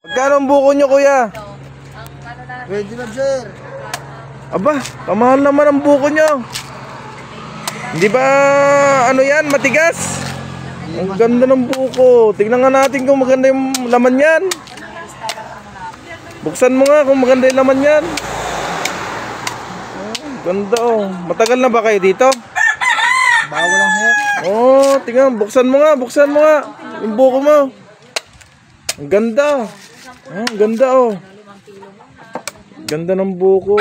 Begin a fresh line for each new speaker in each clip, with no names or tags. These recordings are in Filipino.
Magkano ang buko nyo, kuya?
25, sir.
Aba, kamahal naman ang buko nyo. Hindi ba, ano yan, matigas? Ang ganda ng buko. Tignan nga natin kung maganda yung laman yan. Buksan mo nga kung maganda yung laman yan. Oh, ganda oh. Matagal na ba kayo dito?
Bago lang, sir.
Oh, tingnan, buksan mo nga yung buko mo. Ang ganda. Ah, ang ganda oh. Ganda ng buko.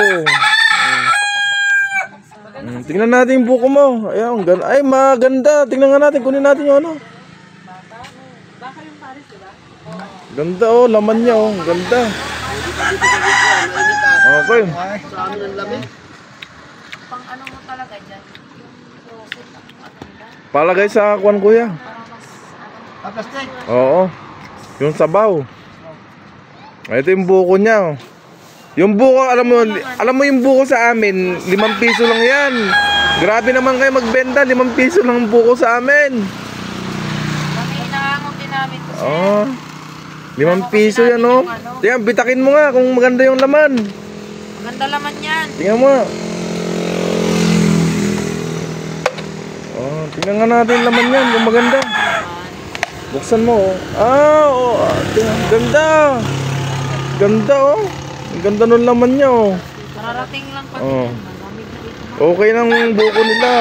Tingnan natin yung buko mo. Ayun, ay maganda. Tingnan nga natin, kunin natin yung ano. Ganda oh, laman niya oh, ganda. Okay.
Sa amin ang lamig.
Pang ano mo talaga dyan?
Palagay sa kwan, kuya.
Plastic.
Oo. Yung sabaw. Ito yung buko niya oh. Yung buko, alam mo yung buko sa amin, 5 piso lang yan. Grabe naman kayo magbenta, 5 piso lang ang buko sa amin.
Kami inaangon din namin to, sir.
Oh. 5 piso yan oh. Tingnan, bitakin mo nga kung maganda yung laman.
Maganda laman yan.
Tingnan mo. Oh, tingnan nga natin yung laman yan kung maganda. Buksan mo oh. Ah, oh, tingnan, ganda. Ganda oh. Ang ganda ng laman niya oh.
Mararating lang pag
Oh.
malamig na ito.
Okay ng buko nila.